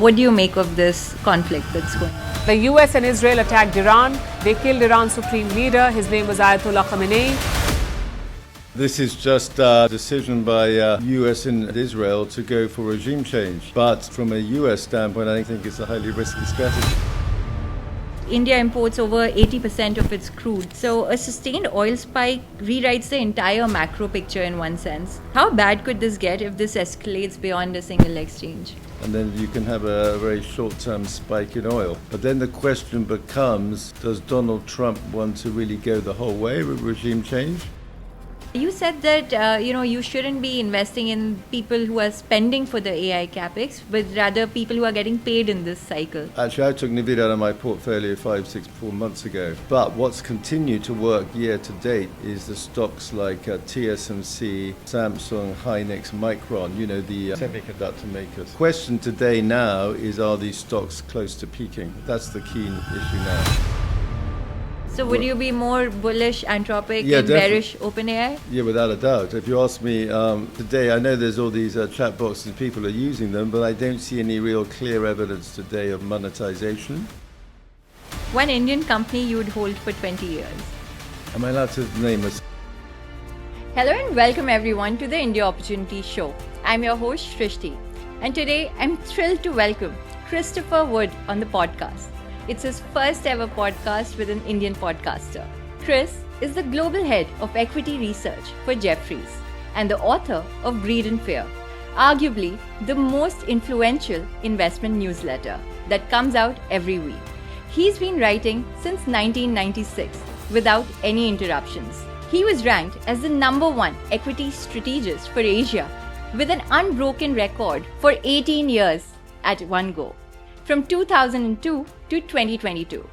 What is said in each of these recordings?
What do you make of this conflict that's going on? The US and Israel attacked Iran. They killed Iran's supreme leader. His name was Ayatollah Khamenei. This is just a decision by US and Israel to go for regime change. But from a US standpoint, I think it's a highly risky strategy. India imports over 80% of its crude. So a sustained oil spike rewrites the entire macro picture in one sense. How bad could this get if this escalates beyond a single exchange? And then you can have a very short-term spike in oil. But then the question becomes, does Donald Trump want to really go the whole way with regime change? You said that you shouldn't be investing in people who are spending for the AI CapEx, but rather people who are getting paid in this cycle. Actually, I took NVIDIA out of my portfolio 4 months ago. But what's continued to work year to date is the stocks like TSMC, Samsung, Hynix, Micron, the semiconductor makers. Question today now is, are these stocks close to peaking? That's the key issue now. So would you be more bullish Anthropic and bearish OpenAI? Yeah, without a doubt. If you ask me today, I know there's all these chat boxes, people are using them, but I don't see any real clear evidence today of monetization. One Indian company you would hold for 20 years. Am I allowed to name us? Hello and welcome everyone to the India Opportunity Show. I'm your host Shrishti, and today I'm thrilled to welcome Christopher Wood on the podcast. It's his first ever podcast with an Indian podcaster. Chris is the global head of equity research for Jefferies and the author of Greed and Fear, arguably the most influential investment newsletter that comes out every week. He's been writing since 1996 without any interruptions. He was ranked as the #1 equity strategist for Asia with an unbroken record for 18 years at one go, from 2002 to 2022.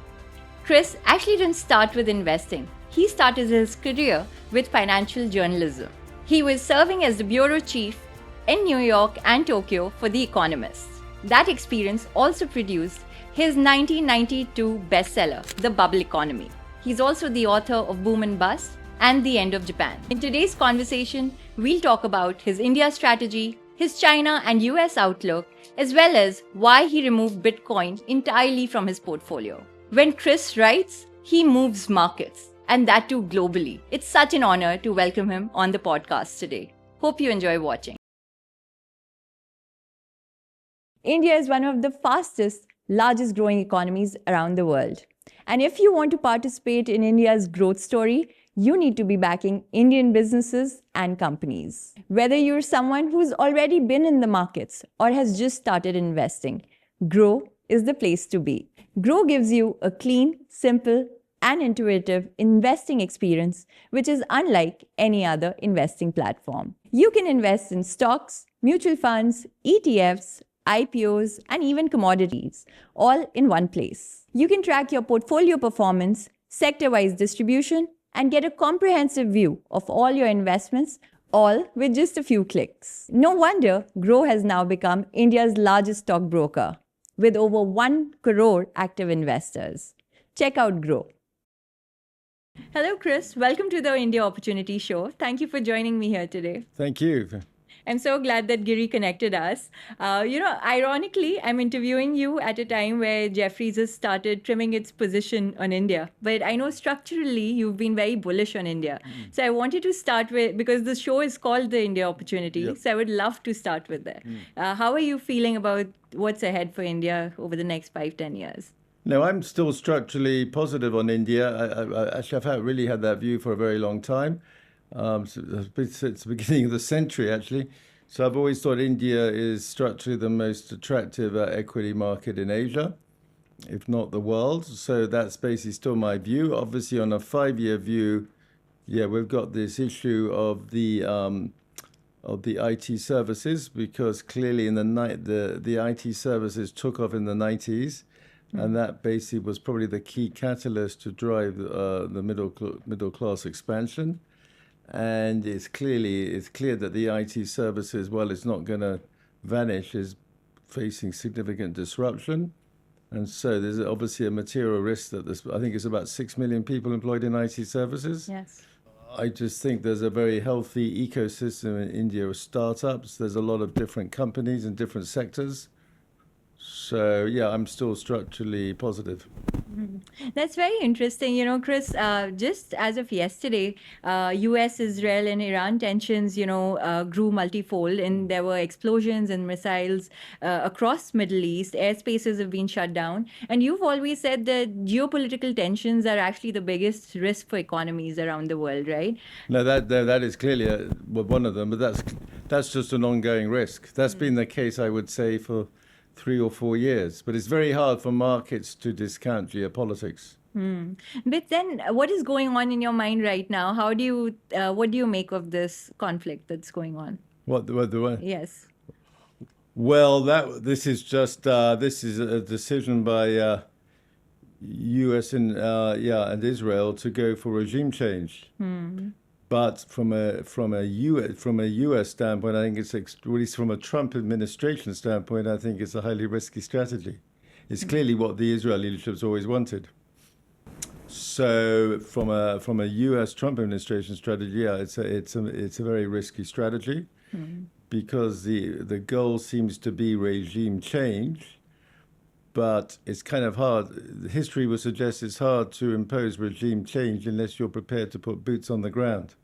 Chris actually didn't start with investing. He started his career with financial journalism. He was serving as the bureau chief in New York and Tokyo for The Economist. That experience also produced his 1992 bestseller, The Bubble Economy. He's also the author of Boom and Bust and The End of Japan. In today's conversation, we'll talk about his India strategy, his China and US outlook, as well as why he removed Bitcoin entirely from his portfolio. When Chris writes, he moves markets, and that too globally. It's such an honor to welcome him on the podcast today. Hope you enjoy watching. India is one of the fastest, largest growing economies around the world. And if you want to participate in India's growth story, you need to be backing Indian businesses and companies. Whether you're someone who's already been in the markets or has just started investing, Grow is the place to be. Grow gives you a clean, simple, and intuitive investing experience, which is unlike any other investing platform. You can invest in stocks, mutual funds, ETFs, IPOs, and even commodities, all in one place. You can track your portfolio performance, sector-wise distribution, and get a comprehensive view of all your investments, all with just a few clicks. No wonder Grow has now become India's largest stockbroker, with over 1 crore active investors. Check out Grow. Hello, Chris. Welcome to the India Opportunity Show. Thank you for joining me here today. Thank you. I'm so glad that Giri connected us. Ironically, I'm interviewing you at a time where Jefferies has started trimming its position on India. But I know structurally you've been very bullish on India. So I wanted to start with, because the show is called The India Opportunity, Yep. so I would love to start with that. How are you feeling about what's ahead for India over the next 5-10 years? No, I'm still structurally positive on India. I've really had that view for a very long time. Since the beginning of the century, actually. So I've always thought India is structurally the most attractive equity market in Asia, if not the world. So that's basically still my view. Obviously, on a 5-year view, we've got this issue of the IT services, because clearly the IT services took off in the 90s. And that basically was probably the key catalyst to drive the middle class expansion. And it's clear that the IT services, while it's not going to vanish, is facing significant disruption. And so there's obviously a material risk that I think it's about 6 million people employed in IT services. Yes. I just think there's a very healthy ecosystem in India of startups. There's a lot of different companies in different sectors. So yeah, I'm still structurally positive. That's very interesting. Chris, just as of yesterday, US, Israel, and Iran tensions, grew multifold, and there were explosions and missiles across Middle East. Airspaces have been shut down. And you've always said that geopolitical tensions are actually the biggest risk for economies around the world, right? No, that is clearly one of them, but that's just an ongoing risk. That's been the case, I would say, for 3 or 4 years. But it's very hard for markets to discount geopolitics. But then, what is going on in your mind right now? What do you make of this conflict that's going on? What? Yes. Well, this is a decision by U.S. and Israel to go for regime change. But from a U.S. standpoint, I think at least from a Trump administration standpoint, I think it's a highly risky strategy. It's clearly what the Israeli leadership's always wanted. So from a U.S. Trump administration strategy, yeah, it's a very risky strategy because the goal seems to be regime change, but it's kind of hard. History would suggest it's hard to impose regime change unless you're prepared to put boots on the ground.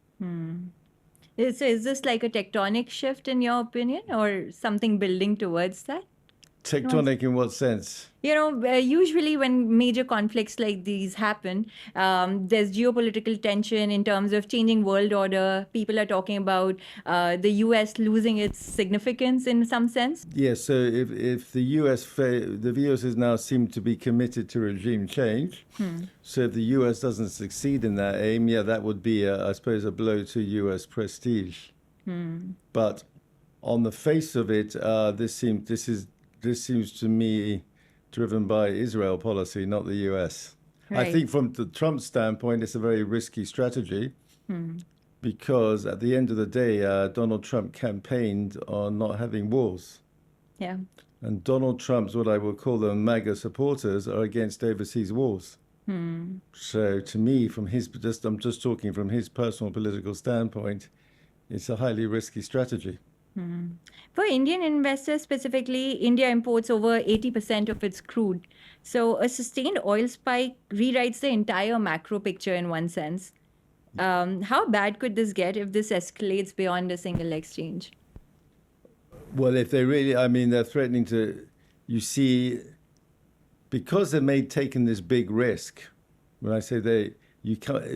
Is this like a tectonic shift in your opinion, or something building towards that? Tectonic in what sense? Usually when major conflicts like these happen, there's geopolitical tension in terms of changing world order. People are talking about the US losing its significance in some sense. Yes, so if the US is now seem to be committed to regime change. So if the US doesn't succeed in that aim, yeah, that would be, I suppose, a blow to US prestige. But on the face of it, this seems to me driven by Israel policy, not the US. Right. I think from the Trump standpoint, it's a very risky strategy because at the end of the day, Donald Trump campaigned on not having wars. Yeah. And Donald Trump's, what I will call them, MAGA supporters, are against overseas wars. So to me, I'm just talking from his personal political standpoint, it's a highly risky strategy. For Indian investors specifically, India imports over 80% of its crude. So a sustained oil spike rewrites the entire macro picture in one sense. How bad could this get if this escalates beyond a single exchange? Well, if they really, I mean, they're threatening to, you see, because they've taken this big risk. When I say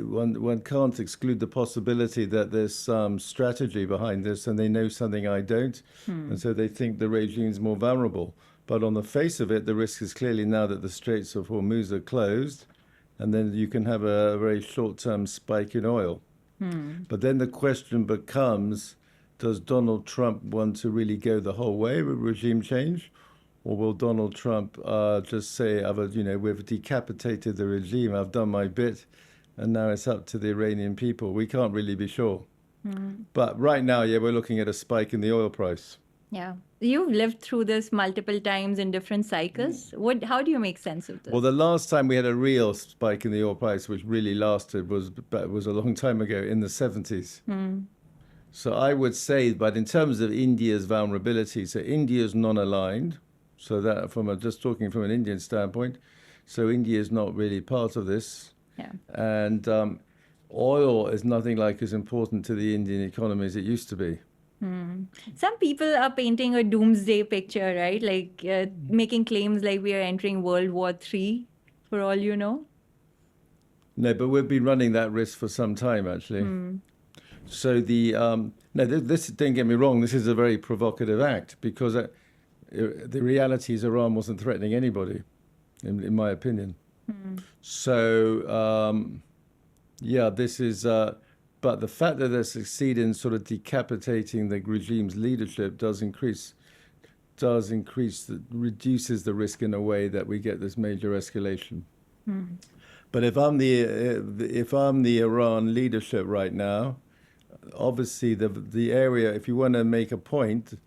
one can't exclude the possibility that there's some strategy behind this, and they know something I don't, and so they think the regime's more vulnerable. But on the face of it, the risk is clearly now that the Straits of Hormuz are closed, and then you can have a very short-term spike in oil. But then the question becomes, does Donald Trump want to really go the whole way with regime change? Or will Donald Trump just say, we've decapitated the regime, I've done my bit, and now it's up to the Iranian people? We can't really be sure. But right now, yeah, we're looking at a spike in the oil price. Yeah. You've lived through this multiple times in different cycles. How do you make sense of this? Well, the last time we had a real spike in the oil price, which really lasted, was a long time ago, in the 70s. So I would say, but in terms of India's vulnerability, so India's non-aligned. So that just talking from an Indian standpoint, so India is not really part of this. Yeah. And oil is nothing like as important to the Indian economy as it used to be. Some people are painting a doomsday picture, right? Like making claims like we are entering World War III, for all you know. No, but we've been running that risk for some time, actually. So this, don't get me wrong, this is a very provocative act because the reality is Iran wasn't threatening anybody, in my opinion. So, this is, but the fact that they succeed in sort of decapitating the regime's leadership reduces the risk in a way that we get this major escalation. But if I'm the Iran leadership right now, obviously the area, if you want to make a point,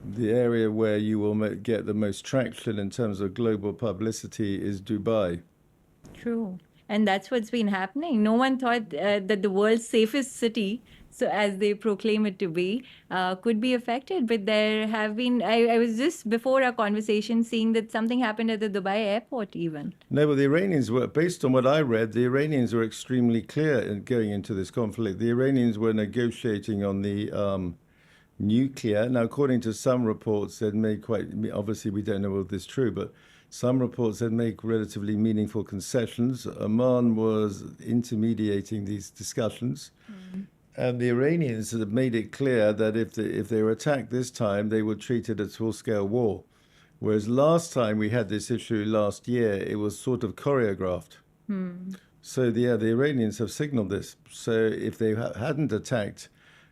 the area where you will get the most traction in terms of global publicity is Dubai. True. And that's what's been happening. No one thought that the world's safest city so as they proclaim it to be, could be affected. But there have been, I was just before our conversation seeing that something happened at the Dubai airport even. No, but the Iranians were, based on what I read, the Iranians were extremely clear in going into this conflict. The Iranians were negotiating on the nuclear. Now, according to some reports, they'd made quite, obviously we don't know whether this is true, but some reports had made relatively meaningful concessions. Oman was intermediating these discussions. And the Iranians have made it clear that if they were attacked this time, they would treat it as full-scale war. Whereas last time we had this issue last year, it was sort of choreographed. So the Iranians have signaled this. So if they hadn't attacked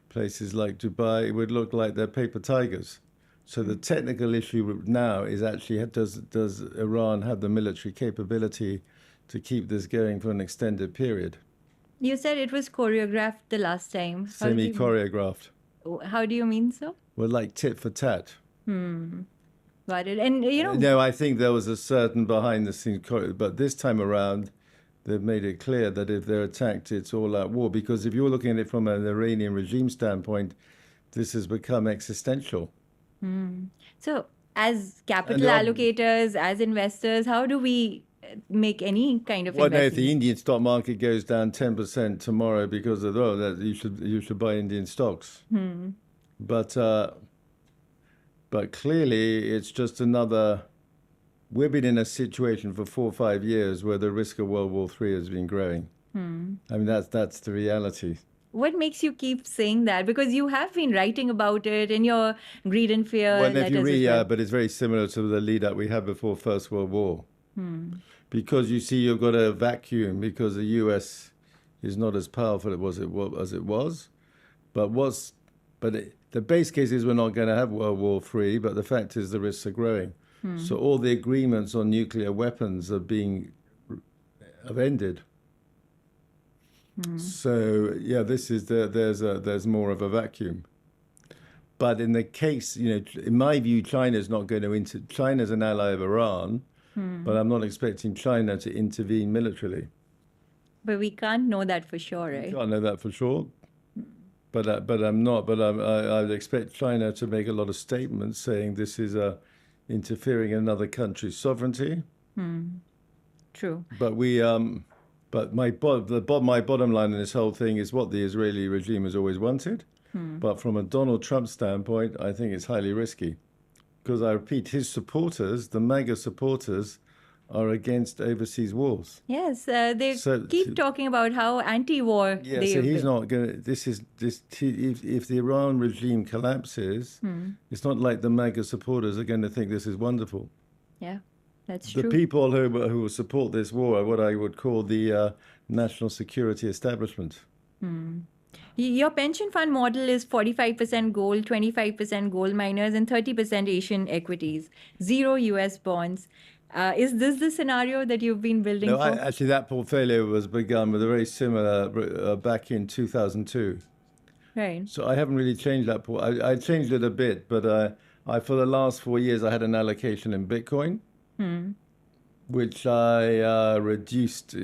places like Dubai, it would look like they're paper tigers. So the technical issue now is actually, does Iran have the military capability to keep this going for an extended period? You said it was choreographed the last time. Semi-choreographed. How do you mean so? Well, like tit for tat. Got it. And No, I think there was a certain behind-the-scenes, but this time around, they've made it clear that if they're attacked, it's all-out war. Because if you're looking at it from an Iranian regime standpoint, this has become existential. So, as capital allocators, as investors, how do we make any kind of Well, no, if investment? the Indian stock market goes down 10% tomorrow because of that, you should buy Indian stocks. But clearly, it's just another. We've been in a situation for 4 or 5 years where the risk of World War III has been growing. I mean, that's the reality. What makes you keep saying that? Because you have been writing about it in your Greed and Fear Well, if letters you as read, well. but it's very similar to the lead up we had before First World War. Because you see, you've got a vacuum because the US is not as powerful as it was. The base case is we're not going to have World War III, but the fact is the risks are growing. So all the agreements on nuclear weapons have ended. So yeah, there's more of a vacuum. But in the case, in my view, China's not going to China's an ally of Iran, but I'm not expecting China to intervene militarily. But we can't know that for sure, right? Can't know that for sure. But I'm not. But I'd expect China to make a lot of statements saying this is interfering in another country's sovereignty. True. But my bottom line in this whole thing is what the Israeli regime has always wanted. But from a Donald Trump standpoint, I think it's highly risky. Because I repeat, his supporters, the MAGA supporters, are against overseas wars. Yes, they keep talking about how anti-war. Yeah, so he's not going to. If the Iran regime collapses, it's not like the MAGA supporters are going to think this is wonderful. Yeah, that's The true. people who will support this war are what I would call the national security establishment. Your pension fund model is 45% gold, 25% gold miners, and 30% Asian equities, 0 US bonds. Is this the scenario that you've been building No, for? actually, that portfolio was begun with a very similar back in 2002. Right. So I haven't really changed that. I changed it a bit, but for the last 4 years, I had an allocation in Bitcoin, which I reduced.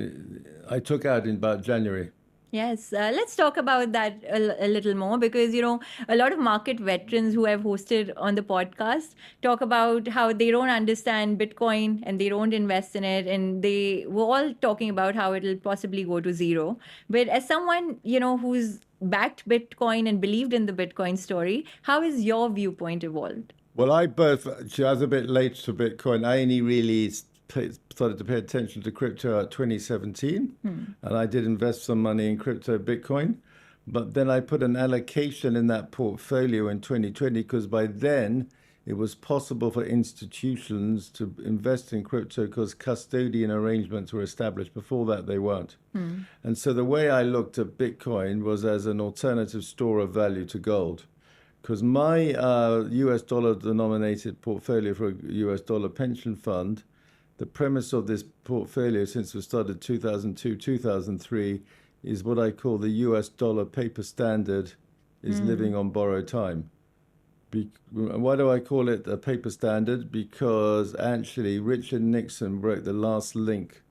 I took out in about January. Yes, let's talk about that a little more because, a lot of market veterans who I've hosted on the podcast talk about how they don't understand Bitcoin and they don't invest in it. And they were all talking about how it'll possibly go to zero. But as someone, who's backed Bitcoin and believed in the Bitcoin story, how has your viewpoint evolved? Well, I was a bit late to Bitcoin. I only really started to pay attention to crypto at 2017, and I did invest some money in crypto Bitcoin. But then I put an allocation in that portfolio in 2020 because by then it was possible for institutions to invest in crypto because custodian arrangements were established. Before that, they weren't. And so the way I looked at Bitcoin was as an alternative store of value to gold. Because my US dollar denominated portfolio for a US dollar pension fund, the premise of this portfolio since we started 2002, 2003 is what I call the US dollar paper standard is living on borrowed time. Why do I call it a paper standard? Because actually Richard Nixon broke the last link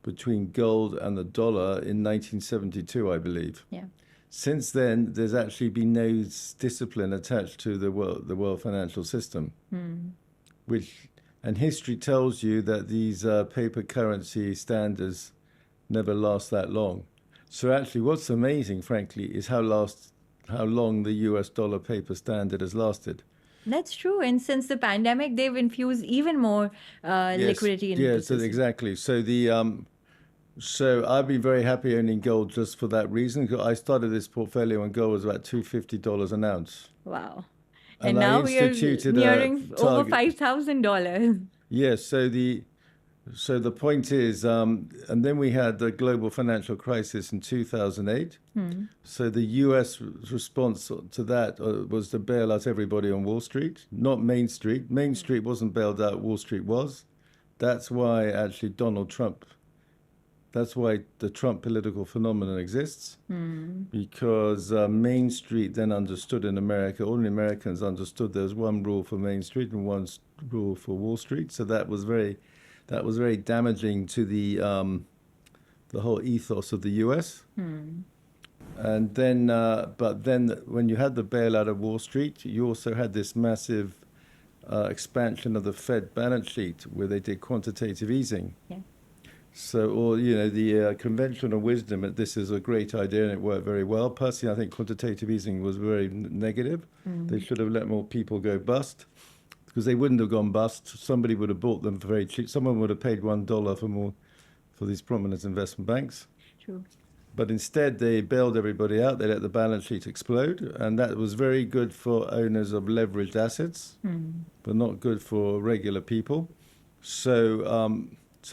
between gold and the dollar in 1972, I believe. Yeah. since then, there's actually been no discipline attached to the world financial system, which, and history tells you that these paper currency standards never last that long. So actually, what's amazing, frankly, is how long the US dollar paper standard has lasted. That's true. And since the pandemic, they've infused even more liquidity into the system. Exactly. So I've been very happy owning gold just for that reason. I started this portfolio when gold was about $250 an ounce. Wow. And And I now we are instituted a nearing over target. $5,000. Yes. So the point is, and then we had the global financial crisis in 2008. So the U.S. response to that was to bail out everybody on Wall Street, not Main Street. Main Street wasn't bailed out, Wall Street was. That's why actually that's why the Trump political phenomenon exists, because Main Street then understood in America, all the Americans understood there's one rule for Main Street and one rule for Wall Street. So that was very damaging to the whole ethos of the U.S. And then, but then when you had the bailout of Wall Street, you also had this massive expansion of the Fed balance sheet where they did quantitative easing. Yeah. So, or the conventional wisdom that this is a great idea and it worked very well. Personally, I think quantitative easing was very negative. They should have let more people go bust, because they wouldn't have gone bust. Somebody would have bought them for very cheap. Someone would have paid $1 for these prominent investment banks. True. But instead, they bailed everybody out. They let the balance sheet explode, and that was very good for owners of leveraged assets, but not good for regular people. So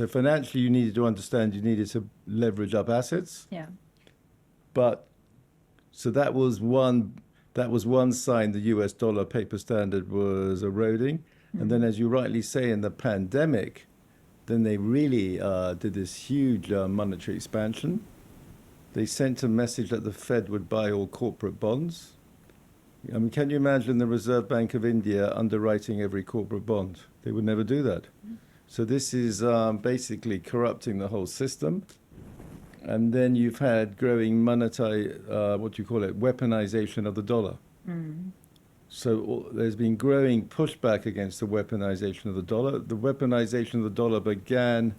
financially, you needed to understand you needed to leverage up assets. Yeah. But so that was one sign the US dollar paper standard was eroding. And then, as you rightly say, in the pandemic, then they really did this huge monetary expansion. They sent a message that the Fed would buy all corporate bonds. I mean, can you imagine the Reserve Bank of India underwriting every corporate bond? They would never do that. So this is basically corrupting the whole system. And then you've had growing weaponization of the dollar. So there's been growing pushback against the weaponization of the dollar. The weaponization of the dollar began,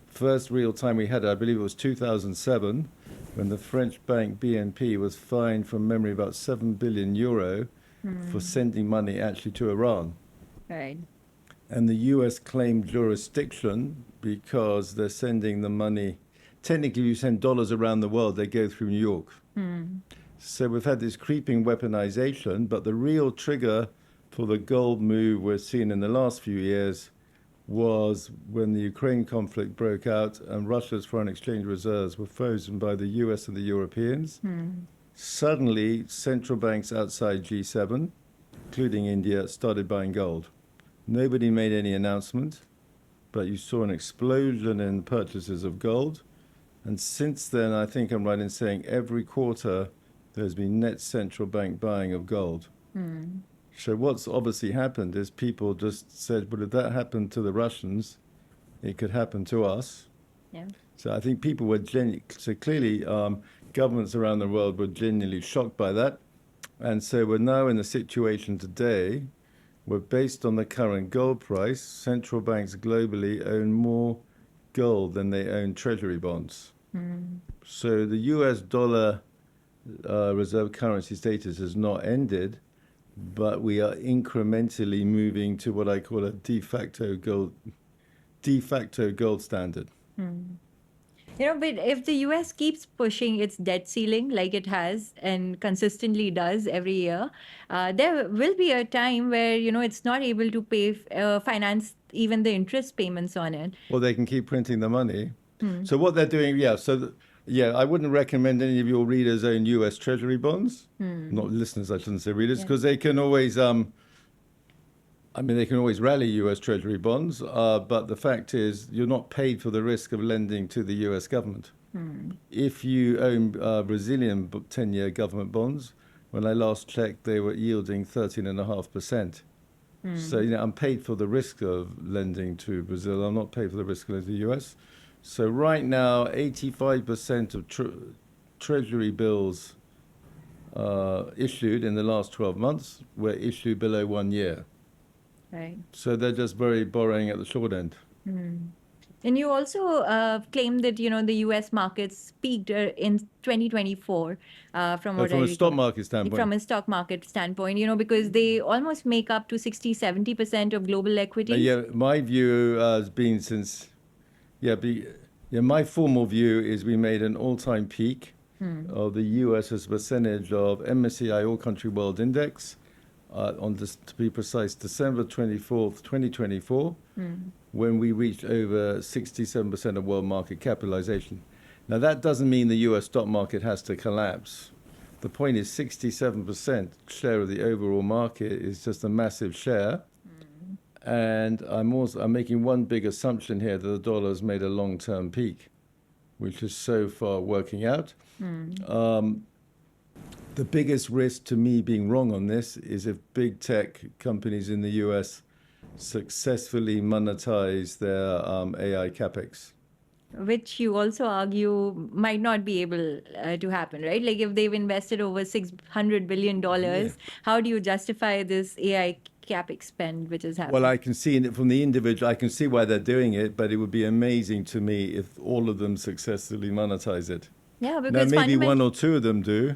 first real time we had it, I believe it was 2007, when the French bank BNP was fined from memory about 7 billion euro for sending money actually to Iran. Right. And the US claimed jurisdiction because they're sending the money. Technically, you send dollars around the world, they go through New York. So we've had this creeping weaponization, but the real trigger for the gold move we're seeing in the last few years was when the Ukraine conflict broke out and Russia's foreign exchange reserves were frozen by the US and the Europeans. Suddenly, central banks outside G7, including India, started buying gold. Nobody made any announcement, but you saw an explosion in purchases of gold. And since then, I think I'm right in saying every quarter there's been net central bank buying of gold. So what's obviously happened is people just said, well, if that happened to the Russians, it could happen to us. Yeah. So I think people were clearly governments around the world were genuinely shocked by that. And so we're now in a situation today where, based on the current gold price, central banks globally own more gold than they own treasury bonds. So the US dollar reserve currency status has not ended, but we are incrementally moving to what I call a de facto gold standard. But if the US keeps pushing its debt ceiling like it has and consistently does every year, there will be a time where, it's not able to finance even the interest payments on it. Well, they can keep printing the money. So what they're doing, I wouldn't recommend any of your readers own US Treasury bonds. Not listeners, I shouldn't say readers, because they can always, they can always rally US Treasury bonds, but the fact is you're not paid for the risk of lending to the US government. If you own Brazilian 10-year government bonds, when I last checked, they were yielding 13.5%. So, I'm paid for the risk of lending to Brazil. I'm not paid for the risk of lending to the US. So right now, 85% of Treasury bills issued in the last 12 months were issued below 1 year. Right. So they're just very borrowing at the short end. And you also claimed that, the US markets peaked in 2024 from what From I a stock recall. market standpoint. From a stock market standpoint, because they almost make up to 60-70% of global equities. Yeah, my view has been since, my formal view is we made an all-time peak of the US as a percentage of MSCI All Country World Index on this, to be precise, December 24th, 2024, when we reached over 67% of world market capitalization. Now, that doesn't mean the US stock market has to collapse. The point is 67% share of the overall market is just a massive share. And I'm making one big assumption here that the dollar has made a long-term peak, which is so far working out. The biggest risk to me being wrong on this is if big tech companies in the US successfully monetize their AI CapEx. Which you also argue might not be able to happen, right? Like if they've invested over $600 billion, how do you justify this AI CapEx spend which is happening? Well, I can see it from the individual, I can see why they're doing it, but it would be amazing to me if all of them successfully monetize it. Yeah, because now, maybe one or two of them do.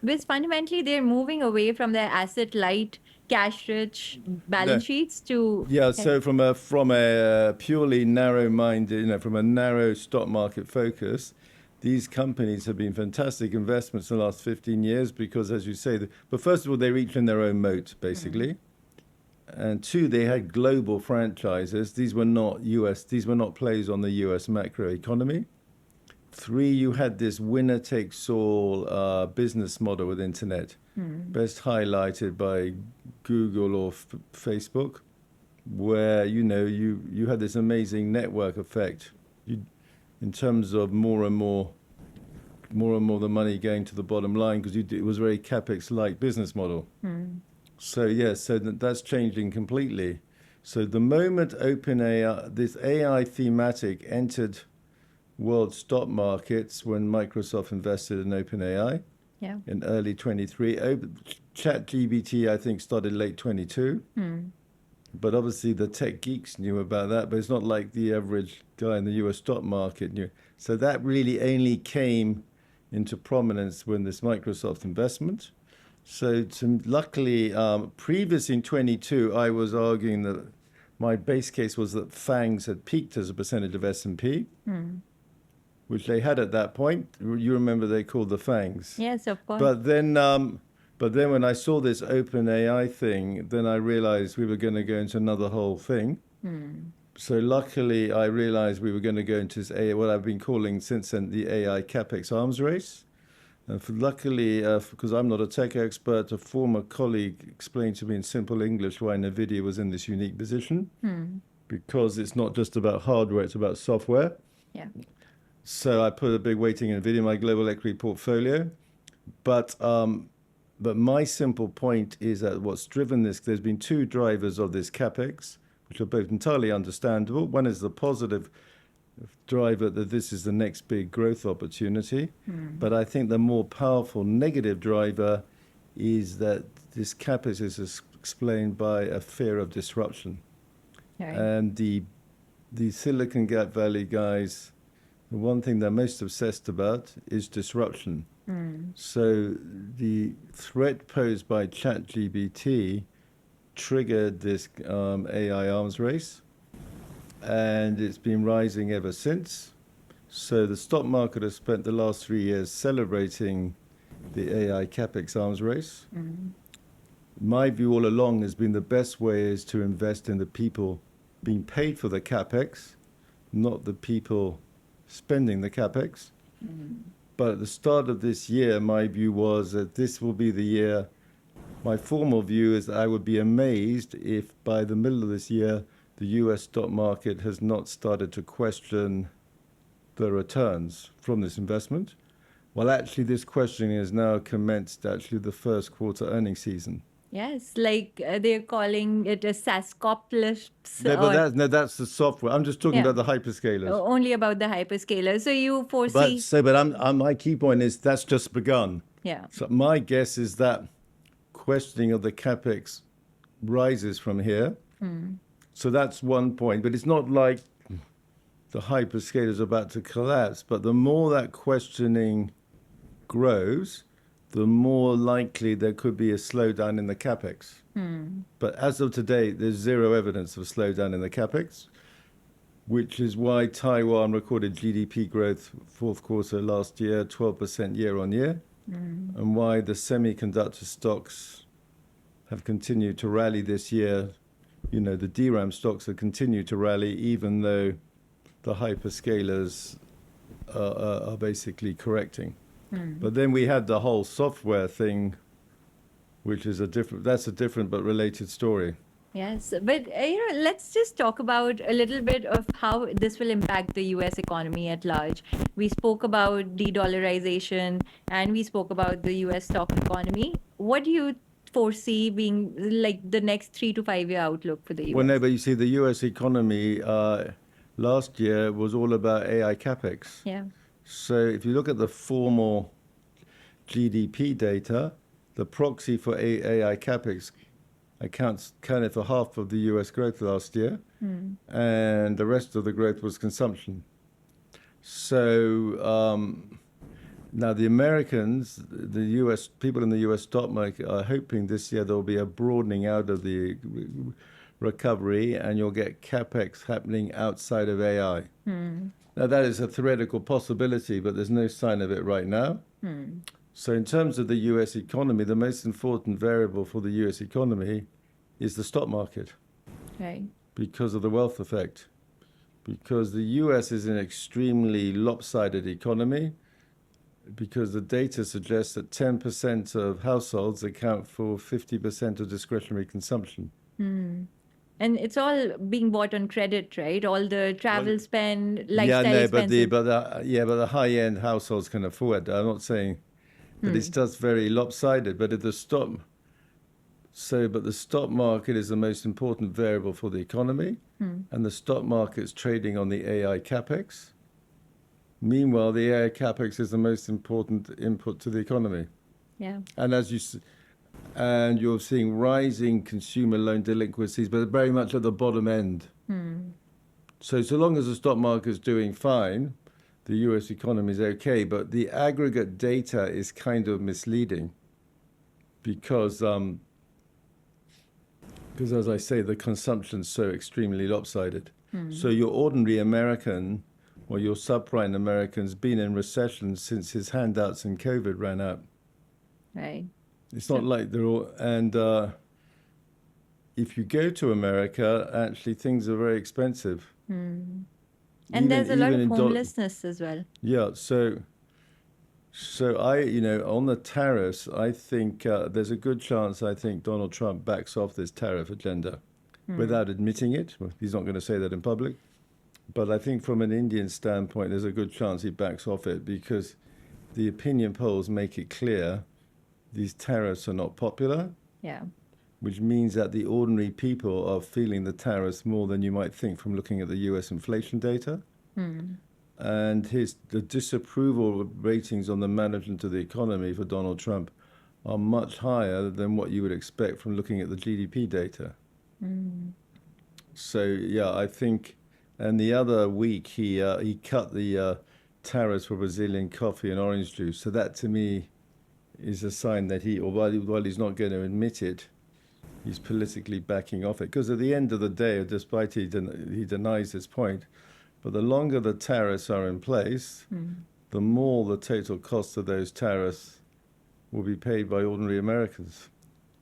Because fundamentally, they're moving away from their asset-light, cash-rich balance sheets to... Yeah, so from a purely narrow-minded, from a narrow stock market focus, these companies have been fantastic investments in the last 15 years because, as you say, but first of all, they're each in their own moat, basically. And two, they had global franchises. These were not plays on the US macroeconomy. Three, you had this winner-takes-all business model with internet, best highlighted by Google or Facebook, where, you had this amazing network effect in terms of more and more the money going to the bottom line because it was a very CapEx-like business model. So, that's changing completely. So the moment OpenAI, this AI thematic entered world stock markets when Microsoft invested in OpenAI in early 23. ChatGPT, I think, started late 22. But obviously the tech geeks knew about that, but it's not like the average guy in the US stock market knew. So that really only came into prominence when this Microsoft investment. So luckily, previous in 22, I was arguing that my base case was that FANGs had peaked as a percentage of S&P. Which they had at that point. You remember they called the FANGs. Yes, of course. But then when I saw this OpenAI thing, then I realized we were going to go into another whole thing. So luckily, I realized we were going to go into this what I've been calling since then the AI CapEx arms race. And luckily, because I'm not a tech expert, a former colleague explained to me in simple English why NVIDIA was in this unique position. Because it's not just about hardware, it's about software. Yeah. So I put a big weighting in NVIDIA in my global equity portfolio. But my simple point is that what's driven this, there's been two drivers of this CapEx, which are both entirely understandable. One is the positive driver that this is the next big growth opportunity. But I think the more powerful negative driver is that this CapEx is explained by a fear of disruption. Right. And the Silicon Gap Valley guys, the one thing they're most obsessed about is disruption. So the threat posed by ChatGPT triggered this AI arms race, and it's been rising ever since. So the stock market has spent the last 3 years celebrating the AI CapEx arms race. My view all along has been the best way is to invest in the people being paid for the CapEx, not the people spending the CapEx. But at the start of this year, my view was that this will be the year. My formal view is that I would be amazed if by the middle of this year, the US stock market has not started to question the returns from this investment. Well, actually, this questioning has now commenced actually the first quarter earnings season. Yes, like they're calling it a SaaScopolis. No, that's the software. I'm just talking about the hyperscalers. Only about the hyperscalers. So you foresee... But my key point is that's just begun. Yeah. So my guess is that questioning of the capex rises from here. So that's one point. But it's not like the hyperscalers are about to collapse. But the more that questioning grows, the more likely there could be a slowdown in the capex. But as of today, there's zero evidence of slowdown in the capex, which is why Taiwan recorded GDP growth fourth quarter last year, 12% year on year, and why the semiconductor stocks have continued to rally this year. You know, the DRAM stocks have continued to rally, even though the hyperscalers are basically correcting. But then we had the whole software thing, which is a different but related story. Yes, but let's just talk about a little bit of how this will impact the US economy at large. We spoke about de-dollarization and we spoke about the US stock economy. What do you foresee being like the next 3 to 5 year outlook for the US? Well, no, but you see, the US economy last year was all about AI CapEx. Yeah. So if you look at the formal GDP data, the proxy for AI CapEx accounted for half of the US growth last year, and the rest of the growth was consumption. So now the Americans, the US people in the US stock market are hoping this year there'll be a broadening out of the recovery, and you'll get CapEx happening outside of AI. Now that is a theoretical possibility, but there's no sign of it right now. So in terms of the US economy, the most important variable for the US economy is the stock market. Right. Because of the wealth effect. Because the US is an extremely lopsided economy, because the data suggests that 10% of households account for 50% of discretionary consumption. And it's all being bought on credit, right? All the travel spend, lifestyle Yeah, no, expenses. but the high-end households can afford it. I'm not saying that it's just very lopsided, but if the stock market is the most important variable for the economy, and the stock market's trading on the AI capex. Meanwhile, the AI capex is the most important input to the economy. Yeah. And you're seeing rising consumer loan delinquencies, but very much at the bottom end. So long as the stock market is doing fine, the US economy is okay. But the aggregate data is kind of misleading because as I say, the consumption's so extremely lopsided. So your ordinary American or your subprime American's been in recession since his handouts in COVID ran out. Right. It's not like they're all, and if you go to America, actually things are very expensive. And there's a lot of homelessness as well. Yeah, so on the tariffs, I think there's a good chance, I think Donald Trump backs off this tariff agenda without admitting it. Well, he's not going to say that in public. But I think from an Indian standpoint, there's a good chance he backs off it because the opinion polls make it clear these tariffs are not popular. Yeah. Which means that the ordinary people are feeling the tariffs more than you might think from looking at the US inflation data. And the disapproval ratings on the management of the economy for Donald Trump are much higher than what you would expect from looking at the GDP data. So, yeah, I think, and the other week he cut the tariffs for Brazilian coffee and orange juice. So that to me is a sign that while he's not going to admit it, he's politically backing off it. Because at the end of the day, despite he denies this point, but the longer the tariffs are in place, the more the total cost of those tariffs will be paid by ordinary Americans.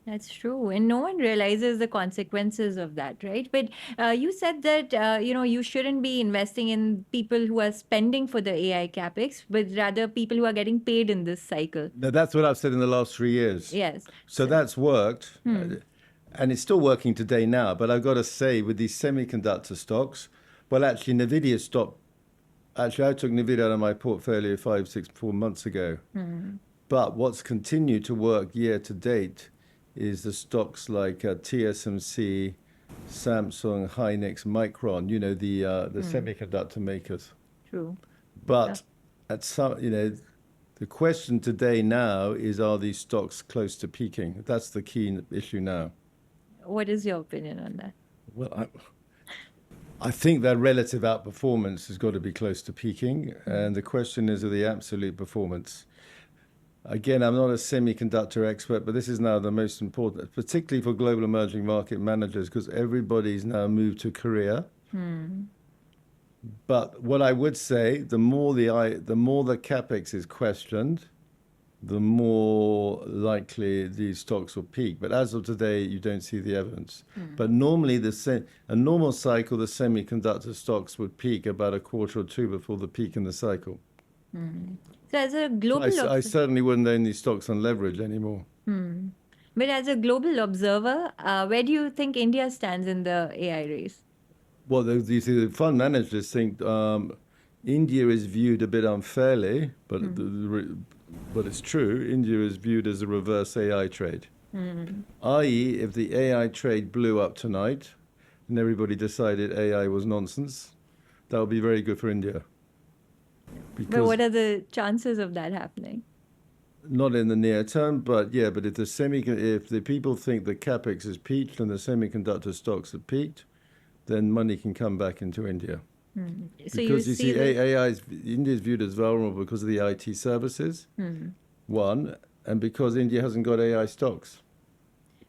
That's true. And no one realizes the consequences of that, right? But you said that, you shouldn't be investing in people who are spending for the AI capex, but rather people who are getting paid in this cycle. Now, that's what I've said in the last 3 years. Yes. So that's worked. And it's still working today now. But I've got to say, with these semiconductor stocks, well, actually, NVIDIA stopped. Actually, I took NVIDIA out of my portfolio 4 months ago. But what's continued to work year to date is the stocks like TSMC, Samsung, Hynix, Micron, the semiconductor makers. True. But at some, The question today now is, are these stocks close to peaking? That's the key issue now. What is your opinion on that? Well, I think that relative outperformance has got to be close to peaking. And the question is of the absolute performance. Again, I'm not a semiconductor expert, but this is now the most important, particularly for global emerging market managers, because everybody's now moved to Korea. But what I would say, the more the CapEx is questioned, the more likely these stocks will peak. But as of today, you don't see the evidence. But normally, a normal cycle, the semiconductor stocks would peak about a quarter or two before the peak in the cycle. So as a global I certainly wouldn't own these stocks on leverage anymore. But as a global observer, where do you think India stands in the AI race? Well, you see, the fund managers think India is viewed a bit unfairly, but it's true. India is viewed as a reverse AI trade. I.e., if the AI trade blew up tonight and everybody decided AI was nonsense, that would be very good for India. But what are the chances of that happening? Not in the near term, but yeah, but if the people think the CapEx has peaked and the semiconductor stocks have peaked, then money can come back into India. So Because you see, India is viewed as vulnerable because of the IT services, one, and because India hasn't got AI stocks.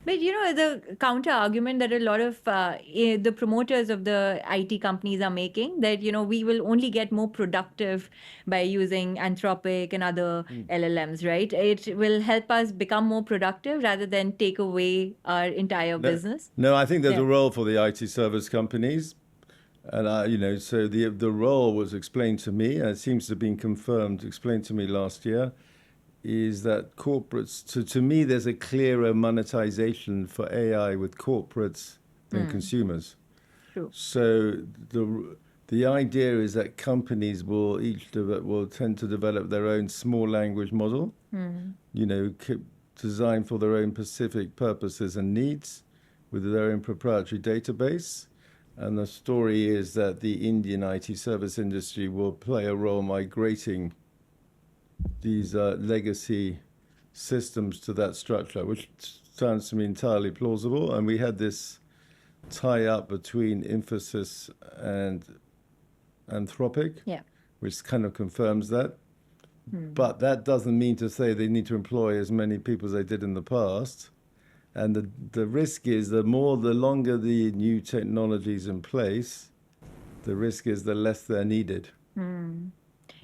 But the counter argument that a lot of the promoters of the IT companies are making, that we will only get more productive by using Anthropic and other LLMs, right? It will help us become more productive rather than take away our entire business. No, I think there's a role for the IT service companies. And so the role was explained to me, and it seems to have been explained to me last year, is that corporates, to me, there's a clearer monetization for AI with corporates than consumers. True. So the idea is that companies will tend to develop their own small language model, designed for their own specific purposes and needs, with their own proprietary database. And the story is that the Indian IT service industry will play a role migrating these legacy systems to that structure, which sounds to me entirely plausible. And we had this tie-up between Infosys and Anthropic, which kind of confirms that. But that doesn't mean to say they need to employ as many people as they did in the past. And the risk is the longer the new technology is in place, the risk is the less they're needed.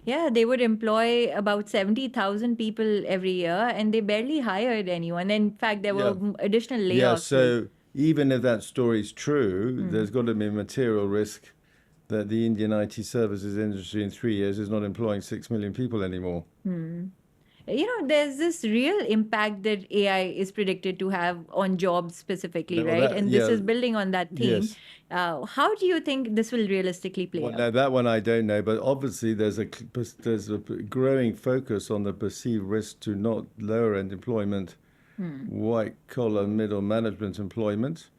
Yeah, they would employ about 70,000 people every year, and they barely hired anyone. In fact, there were additional layoffs. Yeah, so even if that story is true, there's got to be a material risk that the Indian IT services industry in 3 years is not employing 6 million people anymore. There's this real impact that AI is predicted to have on jobs specifically, right? And this is building on that theme. Yes. How do you think this will realistically play out? Now, that one I don't know, but obviously there's a growing focus on the perceived risk to not lower-end employment, white-collar, middle management employment.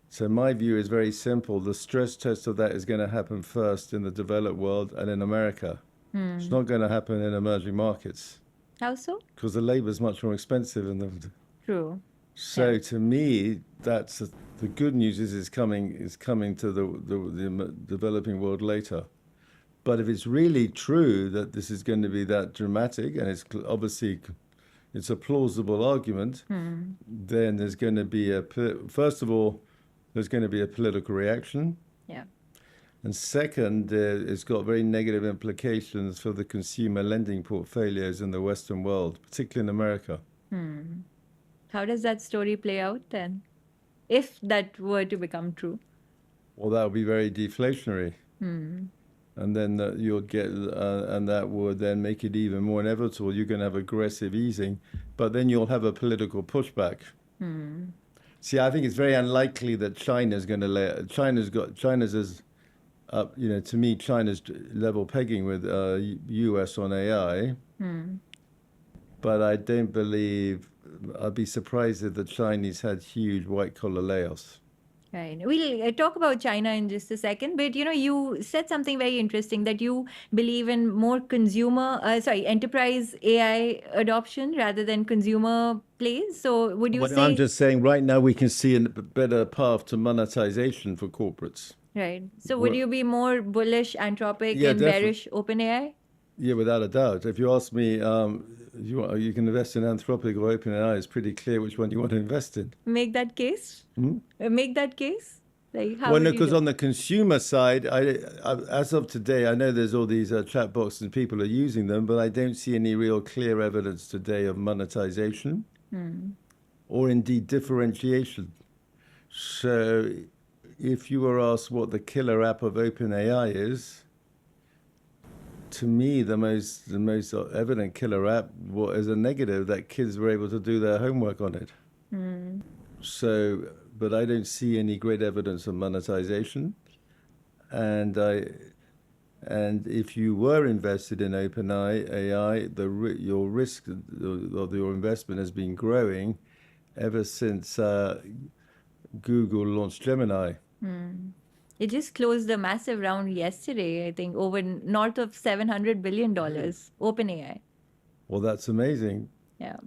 So my view is very simple. The stress test of that is going to happen first in the developed world and in America. It's not going to happen in emerging markets. How so? Because the labor is much more expensive in them. True. So to me, that's the good news is it's coming to the developing world later. But if it's really true that this is going to be that dramatic, and it's obviously it's a plausible argument, then there's going to be first of all, there's going to be a political reaction. Yeah. And second, it's got very negative implications for the consumer lending portfolios in the Western world, particularly in America. How does that story play out then, if that were to become true? Well, that would be very deflationary. And then you'll get, and that would then make it even more inevitable. You're going to have aggressive easing, but then you'll have a political pushback. See, I think it's very unlikely that China's going to China's as to me, China's level pegging with US on AI. But I don't I'd be surprised if the Chinese had huge white-collar layoffs. Right. We'll talk about China in just a second, but you said something very interesting that you believe in more enterprise AI adoption rather than consumer plays. So would you But I'm say, just saying, right now we can see a better path to monetization for corporates. right? So would We're- you be more bullish Anthropic yeah, and definitely. bearish OpenAI? Yeah, without a doubt. If you ask me, you can invest in Anthropic or OpenAI. It's pretty clear which one you want to invest in. Make that case? Make that case? Like, how Well, no, would you because do? on the consumer side, as of today, I know there's all these chat boxes and people are using them, but I don't see any real clear evidence today of monetization or indeed differentiation. So, if you were asked what the killer app of OpenAI is, to me, the most evident killer app is a negative that kids were able to do their homework on it. So, but I don't see any great evidence of monetization. And if you were invested in OpenAI, your risk of your investment has been growing ever since Google launched Gemini. It just closed a massive round yesterday, I think, over north of $700 billion, OpenAI. Well, that's amazing. Yeah.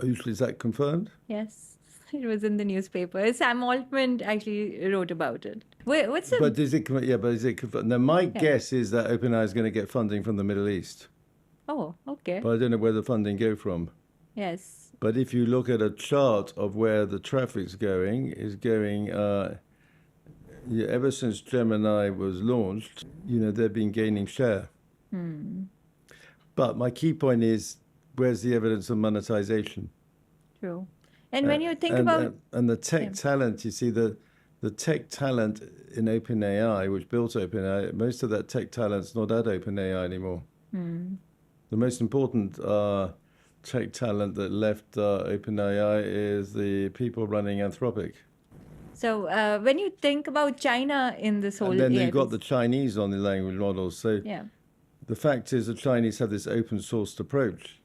Usually, is that confirmed? Yes. It was in the newspaper. Sam Altman actually wrote about it. What's the... But is it? Yeah, but is it confirmed? Now, my guess is that OpenAI is going to get funding from the Middle East, Oh, okay. but I don't know where the funding go from. Yes. But if you look at a chart of where the traffic's going, ever since Gemini was launched, they've been gaining share. But my key point is, where's the evidence of monetization? True. And when you think about... and the tech talent, you see the tech talent in OpenAI, which built OpenAI, most of that tech talent's not at OpenAI anymore. The most important tech talent that left OpenAI is the people running Anthropic. So when you think about China in this whole... And then AI you've got piece- the Chinese on the language models. So Yeah. the fact is the Chinese have this open sourced approach.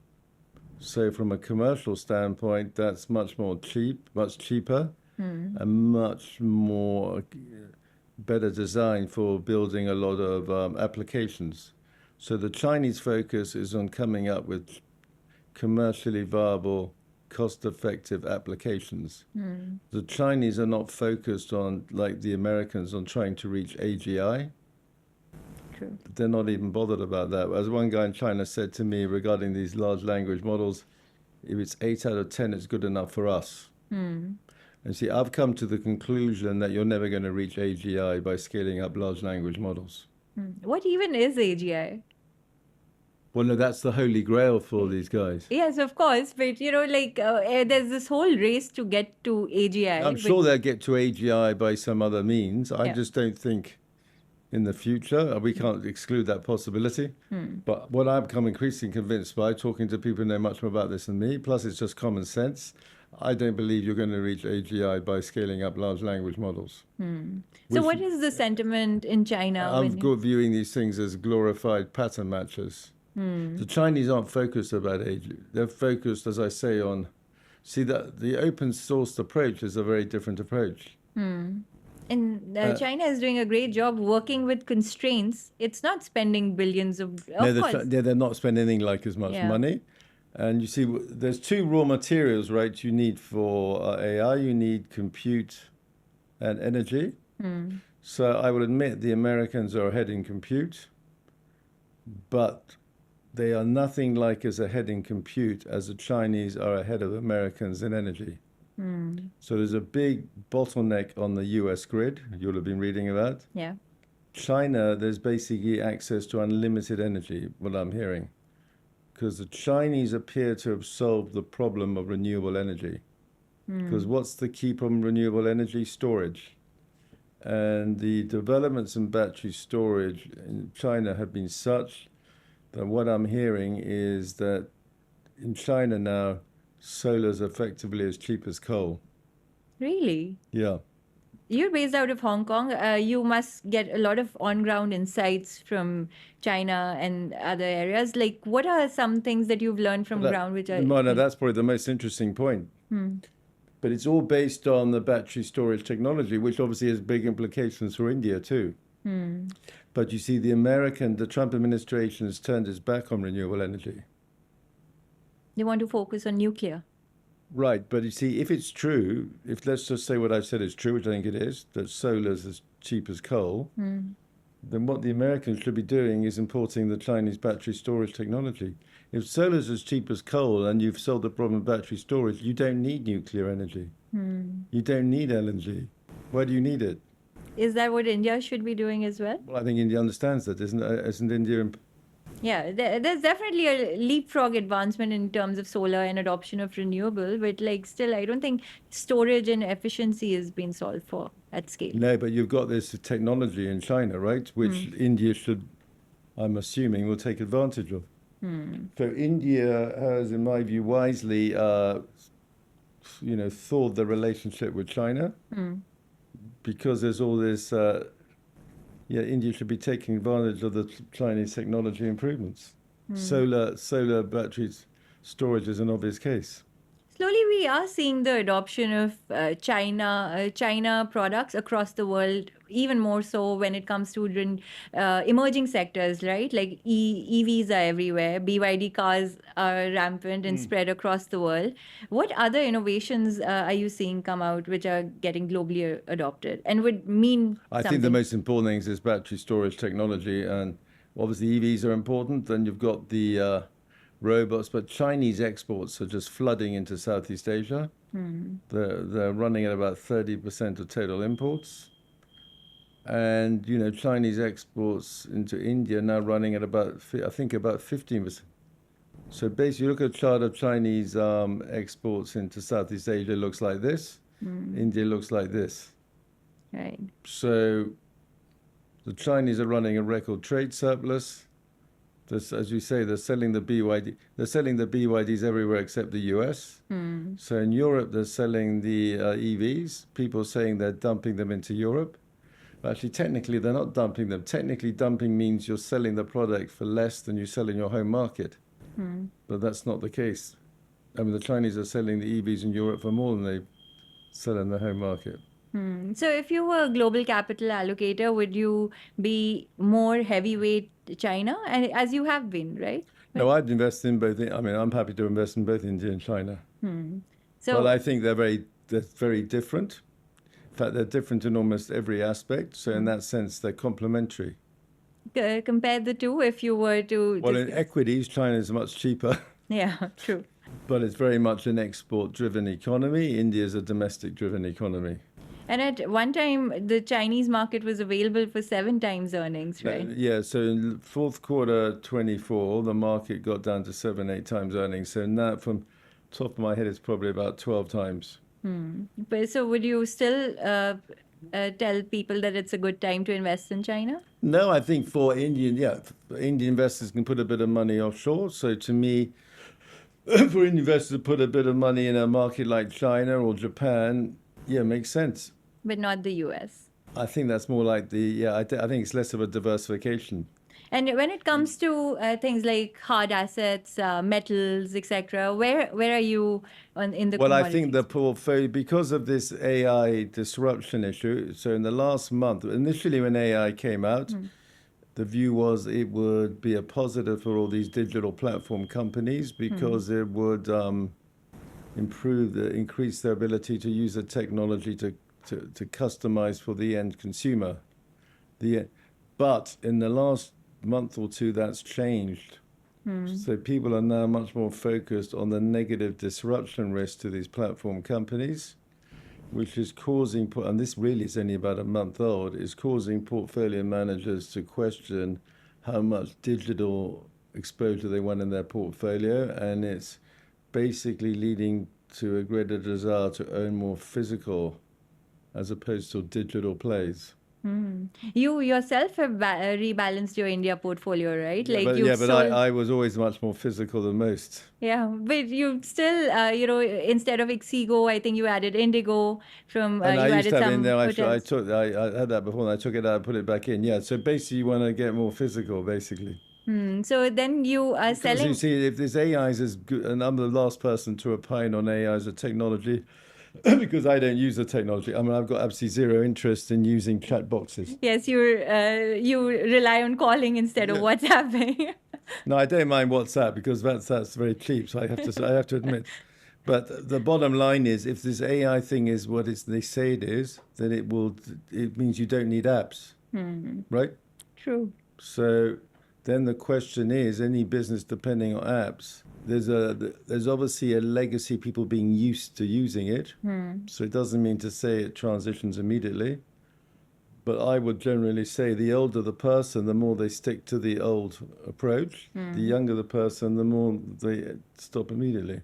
So from a commercial standpoint, that's much cheaper, and much more better designed for building a lot of applications. So the Chinese focus is on coming up with commercially viable, cost-effective applications. The Chinese are not focused on, like the Americans, on trying to reach AGI. True. They're not even bothered about that. As one guy in China said to me regarding these large language models, if it's 8 out of 10, it's good enough for us. And see, I've come to the conclusion that you're never going to reach AGI by scaling up large language models. What even is AGI? Well, no, that's the holy grail for these guys. Yes, of course. But, there's this whole race to get to AGI. I'm sure they'll get to AGI by some other means. I Yeah. just don't think in the future, we can't exclude that possibility. But what I've become increasingly convinced by, talking to people who know much more about this than me, plus it's just common sense, I don't believe you're going to reach AGI by scaling up large language models. So what is the sentiment in China? I'm viewing these things as glorified pattern matchers. The Chinese aren't focused about AGI. They're focused, as I say, on... See, that the open sourced approach is a very different approach. And China is doing a great job working with constraints. It's not spending billions of No, course. they're not spending anything like as much money. And you see, there's two raw materials, right? You need for AI, you need compute and energy. So I will admit the Americans are ahead in compute, but they are nothing like as ahead in compute as the Chinese are ahead of Americans in energy. So there's a big bottleneck on the US grid, you'll have been reading about. Yeah. China, there's basically access to unlimited energy, what I'm hearing, because the Chinese appear to have solved the problem of renewable energy. Because what's the key problem of renewable energy? Storage. And the developments in battery storage in China have been such that what I'm hearing is that in China now, solar is effectively as cheap as coal. Really? Yeah. You're based out of Hong Kong. You must get a lot of on-ground insights from China and other areas. Like, what are some things that you've learned from ground which are... No, that's probably the most interesting point. But it's all based on the battery storage technology, which obviously has big implications for India too. But you see, the Trump administration has turned its back on renewable energy. They want to focus on nuclear. Right, but you see, if it's true, if let's just say what I've said is true, which I think it is, that solar is as cheap as coal, then what the Americans should be doing is importing the Chinese battery storage technology. If solar is as cheap as coal and you've solved the problem of battery storage, you don't need nuclear energy. You don't need LNG. Why do you need it? Is that what India should be doing as well? Well, I think India understands that, isn't India? Yeah, there's definitely a leapfrog advancement in terms of solar and adoption of renewable, but like still, I don't think storage and efficiency has been solved for at scale. No, but you've got this technology in China, right? Which India should, I'm assuming, will take advantage of. So India has, in my view, wisely, thawed the relationship with China because there's all this. India should be taking advantage of the Chinese technology improvements. Solar batteries storage is an obvious case. Slowly, we are seeing the adoption of China products across the world, even more so when it comes to emerging sectors, right? Like EVs are everywhere, BYD cars are rampant and spread across the world. What other innovations are you seeing come out which are getting globally adopted and would mean I think the most important things is battery storage technology, and obviously EVs are important. Then you've got the robots, but Chinese exports are just flooding into Southeast Asia. They're running at about 30% of total imports. And, Chinese exports into India now running at about 15%. So basically, look at a chart of Chinese exports into Southeast Asia, looks like this. India looks like this. Right. So the Chinese are running a record trade surplus. As you say, they're selling the BYD. They're selling the BYDs everywhere except the US. So in Europe, they're selling the EVs. People are saying they're dumping them into Europe. But actually, technically, they're not dumping them. Technically, dumping means you're selling the product for less than you sell in your home market. But that's not the case. I mean, the Chinese are selling the EVs in Europe for more than they sell in their home market. So if you were a global capital allocator, would you be more heavyweight China, and as you have been, right? No, I'd invest in both. I'm happy to invest in both India and China. Well, I think they're very different. In fact, they're different in almost every aspect. So in that sense, they're complementary. Compare the two if you were to... Well, in equities, China is much cheaper. Yeah, true. But it's very much an export-driven economy. India is a domestic-driven economy. And at one time, the Chinese market was available for 7 times earnings, right? Yeah, so in fourth quarter 24, the market got down to 7-8 times earnings. So now, from top of my head, it's probably about 12 times. But so would you still tell people that it's a good time to invest in China? No, I think for Indian investors can put a bit of money offshore. So to me, for investors to put a bit of money in a market like China or Japan, makes sense. But not the US. I think that's more like I think it's less of a diversification. And when it comes to things like hard assets, metals, etc., where are you in the Well, I commodities? think the portfolio, because of this AI disruption issue, so in the last month, initially when AI came out, the view was it would be a positive for all these digital platform companies because it would increase their ability to use the technology to customize for the end consumer. But in the last month or two, that's changed. So people are now much more focused on the negative disruption risk to these platform companies, which is causing, and this really is only about a month old, is causing portfolio managers to question how much digital exposure they want in their portfolio, and it's basically leading to a greater desire to own more physical as opposed to digital plays. You yourself have rebalanced your India portfolio, right? But I was always much more physical than most. Yeah, but you still, instead of Ixigo, I think you added Indigo from. And I you used added to have it some in there. hotels. I had that before, and I took it out and put it back in. Yeah, so basically, you want to get more physical, basically. So then you are Because selling. you see, if this AI is as good, and I'm the last person to opine on AI as a technology, because I don't use the technology. I mean, I've got absolutely zero interest in using chat boxes. Yes, you rely on calling instead of Yeah. WhatsApping. No, I don't mind WhatsApp because that's very cheap. So I have to admit. But the bottom line is, if this AI thing is what they say it is, then it means you don't need apps, right? True. So then the question is, any business depending on apps, there's obviously a legacy people being used to using it. So it doesn't mean to say it transitions immediately. But I would generally say the older the person, the more they stick to the old approach. The younger the person, the more they stop immediately.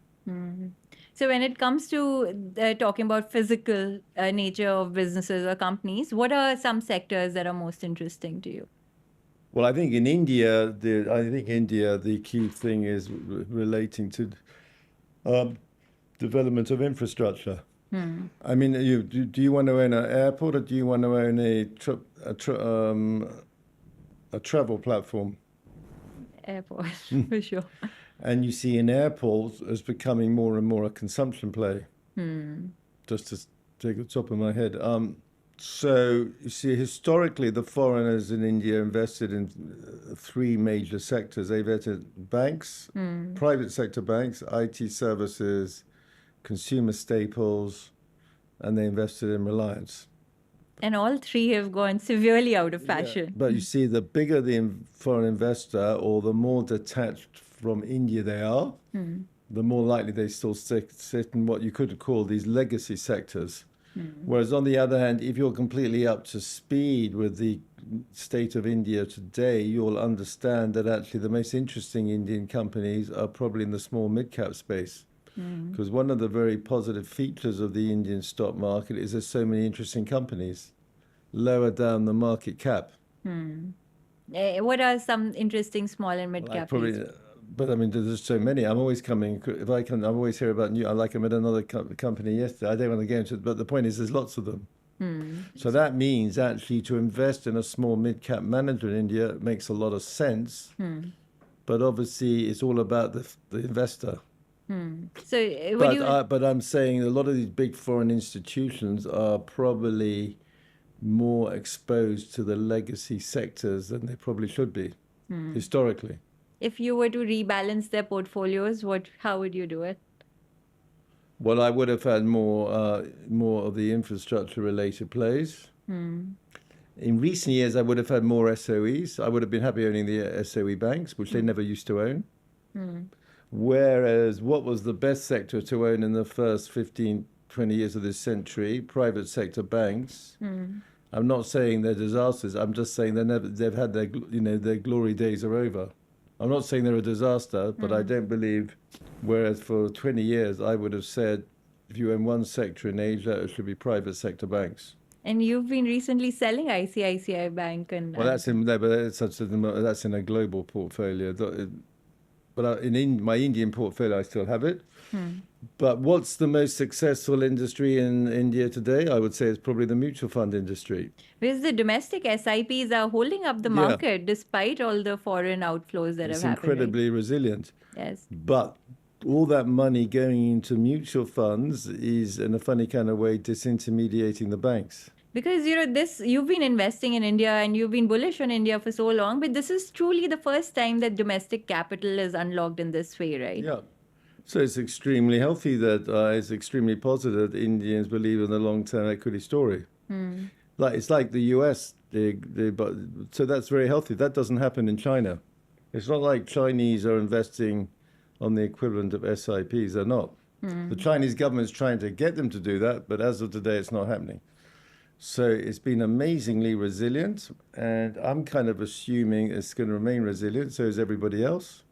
So when it comes to talking about physical nature of businesses or companies, what are some sectors that are most interesting to you? Well, I think in India, the key thing is relating to development of infrastructure. I mean, do you want to own an airport or do you want to own a travel platform? Airport, for sure. And you see in airports as becoming more and more a consumption play. Just to take the top of my head. So you see, historically, the foreigners in India invested in three major sectors. They've entered banks, private sector banks, IT services, consumer staples, and they invested in Reliance. And all three have gone severely out of fashion. But you see, the bigger the foreign investor or the more detached from India they are, the more likely they still sit in what you could call these legacy sectors. Whereas on the other hand, if you're completely up to speed with the state of India today, you'll understand that actually the most interesting Indian companies are probably in the small mid-cap space. Because one of the very positive features of the Indian stock market is there's so many interesting companies lower down the market cap. What are some interesting small and mid cap? But I mean, there's so many. I'm always coming. If I can, I'm always hear about new. I met another company yesterday. I don't want to go into it, but the point is, there's lots of them. So that means actually to invest in a small mid-cap manager in India makes a lot of sense. But obviously, it's all about the investor. So, But I'm saying a lot of these big foreign institutions are probably more exposed to the legacy sectors than they probably should be historically. if you were to rebalance their portfolios, how would you do it? Well, I would have had more of the infrastructure-related plays. In recent years, I would have had more SOEs. I would have been happy owning the SOE banks, which they never used to own. Whereas what was the best sector to own in the first 15, 20 years of this century? Private sector banks. I'm not saying they're disasters. I'm just saying they've had their glory days are over. I'm not saying they're a disaster, but I don't believe. Whereas for 20 years, I would have said, if you own one sector in Asia, it should be private sector banks. And you've been recently selling ICICI Bank and. Well, that's in a global portfolio. But in my Indian portfolio, I still have it. But what's the most successful industry in India today? I would say it's probably the mutual fund industry. Because the domestic SIPs are holding up the market despite all the foreign outflows that have happened. It's incredibly resilient. Yes. But all that money going into mutual funds is, in a funny kind of way, disintermediating the banks. Because, you've been investing in India and you've been bullish on India for so long, but this is truly the first time that domestic capital is unlocked in this way, right? Yeah. So it's extremely healthy that it's extremely positive that Indians believe in the long-term equity story. It's like the US, so that's very healthy. That doesn't happen in China. It's not like Chinese are investing on the equivalent of SIPs. They're not. The Chinese government's trying to get them to do that, but as of today, it's not happening. So it's been amazingly resilient, and I'm kind of assuming it's going to remain resilient, so is everybody else.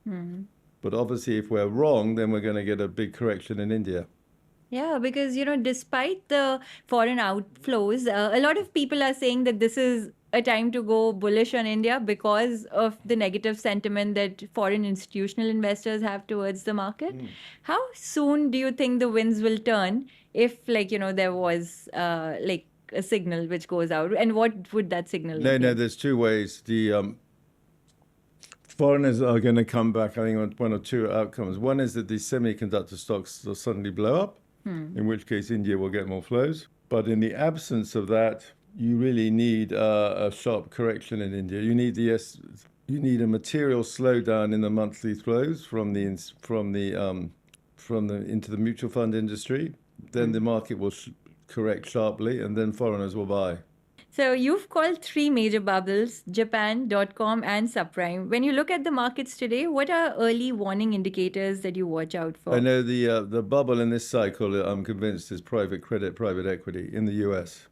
But obviously, if we're wrong, then we're going to get a big correction in India. Yeah, because, despite the foreign outflows, a lot of people are saying that this is a time to go bullish on India because of the negative sentiment that foreign institutional investors have towards the market. How soon do you think the winds will turn if, there was, a signal which goes out? And what would that signal be? No, there's two ways. The foreigners are going to come back, I think, on one or two outcomes. One is that the semiconductor stocks will suddenly blow up. in which case India will get more flows. But in the absence of that, you really need a sharp correction in India. You need you need a material slowdown in the monthly flows from the into the mutual fund industry. Then the market will correct sharply, and then foreigners will buy. So you've called three major bubbles, Japan, .com, and subprime. When you look at the markets today, what are early warning indicators that you watch out for? I know the bubble in this cycle, I'm convinced, is private credit, private equity in the US.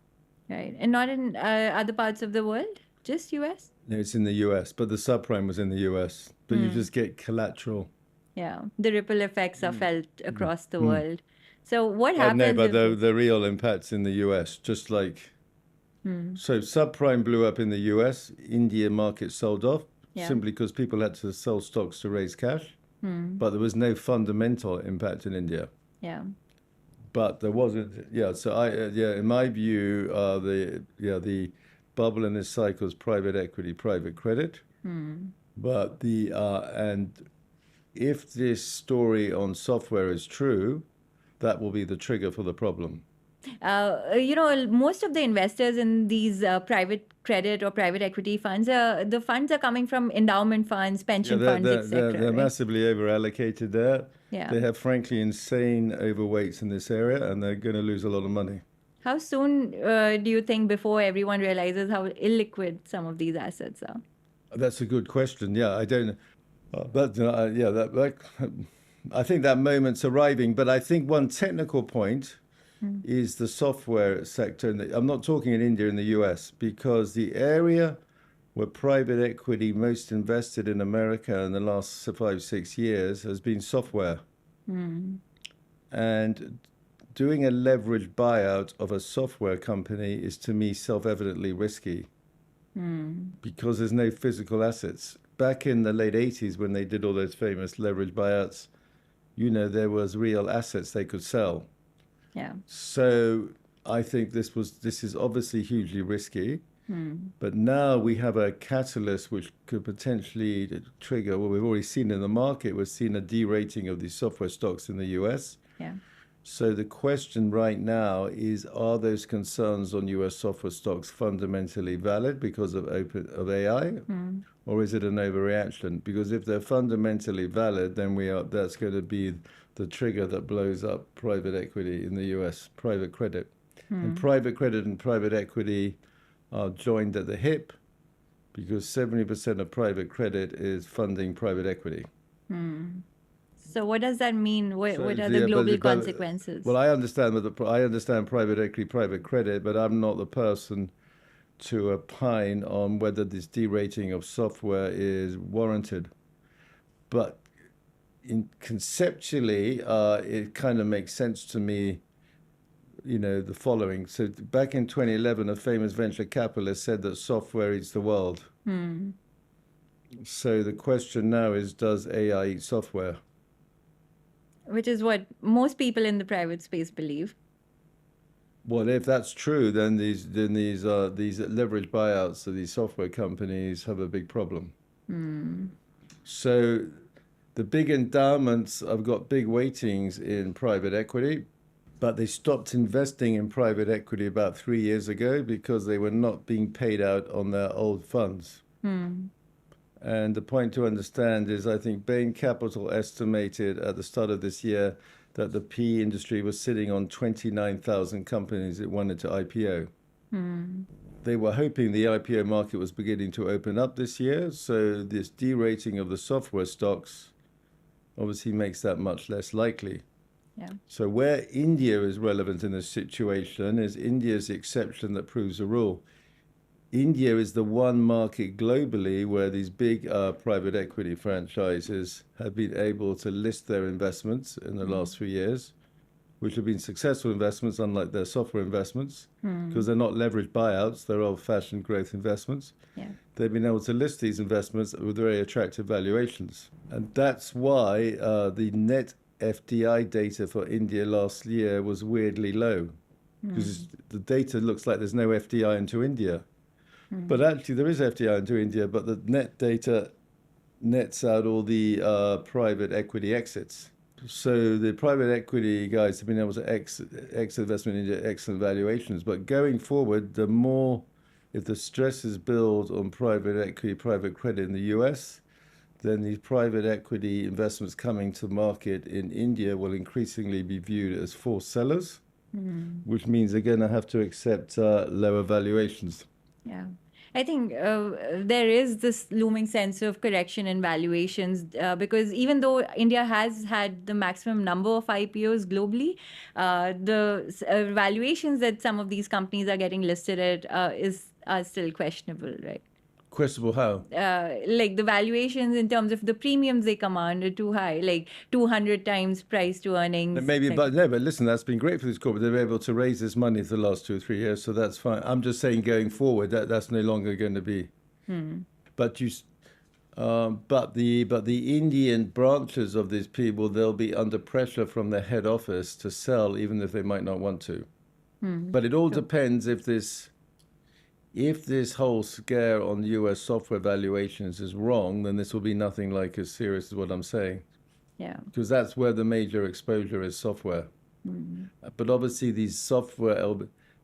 Right. And not in other parts of the world? Just US? No, it's in the US, but the subprime was in the US. But you just get collateral. Yeah. The ripple effects are felt across the world. So what happens No, but if the real impact's in the US, just like... So subprime blew up in the US, India market sold off, simply because people had to sell stocks to raise cash. But there was no fundamental impact in India. Yeah. But there wasn't, so in my view, the bubble in this cycle is private equity, private credit. But and if this story on software is true, that will be the trigger for the problem. Most of the investors in these private credit or private equity funds, the funds are coming from endowment funds, pension funds, etc. They're massively over-allocated there. Yeah. They have, frankly, insane overweights in this area, and they're going to lose a lot of money. How soon do you think before everyone realizes how illiquid some of these assets are? That's a good question. Yeah, I don't know. I think that moment's arriving. But I think one technical point is the software sector. I'm not talking in India, in the US, because the area where private equity most invested in America in the last 5-6 years has been software. And doing a leveraged buyout of a software company is, to me, self-evidently risky because there's no physical assets. Back in the late 80s, when they did all those famous leveraged buyouts, there was real assets they could sell. Yeah. So I think this is obviously hugely risky. But now we have a catalyst which could potentially trigger what we've already seen in the market. We've seen a derating of these software stocks in the US. Yeah. So the question right now is, are those concerns on US software stocks fundamentally valid because of AI? Or is it an overreaction? Because if they're fundamentally valid, then that's going to be the trigger that blows up private equity in the US, private credit. And private credit and private equity are joined at the hip because 70% of private credit is funding private equity. So what does that mean? What are the global consequences? Well, I understand private equity, private credit, but I'm not the person to opine on whether this derating of software is warranted. But conceptually, it kind of makes sense to me, the following. So back in 2011, a famous venture capitalist said that software eats the world. So the question now is, does AI eat software? Which is what most people in the private space believe. Well, if that's true, then these leveraged buyouts of these software companies have a big problem. So the big endowments have got big weightings in private equity, but they stopped investing in private equity about 3 years ago because they were not being paid out on their old funds. And the point to understand is, I think Bain Capital estimated at the start of this year that the PE industry was sitting on 29,000 companies it wanted to IPO. They were hoping the IPO market was beginning to open up this year, so this derating of the software stocks obviously makes that much less likely. Yeah. So where India is relevant in this situation is India's the exception that proves the rule. India is the one market globally where these big private equity franchises have been able to list their investments in the last 3 years, which have been successful investments, unlike their software investments, because they're not leveraged buyouts, they're old-fashioned growth investments. Yeah. They've been able to list these investments with very attractive valuations. And that's why the net FDI data for India last year was weirdly low, because the data looks like there's no FDI into India. But actually there is FDI into India, but the net data nets out all the private equity exits. So the private equity guys have been able to exit investment into excellent valuations. But going forward, the more, if the stresses build on private equity, private credit in the US, then these private equity investments coming to market in India will increasingly be viewed as forced sellers, which means they're going to have to accept lower valuations. Yeah. I think there is this looming sense of correction in valuations because even though India has had the maximum number of IPOs globally, the valuations that some of these companies are getting listed at are still questionable, right? Questionable how? Like the valuations in terms of the premiums they command are too high, like 200 times price to earnings. Maybe, like- but no, but listen, that's been great for this corporate. They were able to raise this money for the last 2 or 3 years, so that's fine. I'm just saying, going forward, that's no longer going to be. But the Indian branches of these people, they'll be under pressure from the head office to sell, even if they might not want to. But it all depends if this whole scare on U.S. software valuations is wrong, then this will be nothing like as serious as what I'm saying. Yeah. Because that's where the major exposure is software. But obviously these software,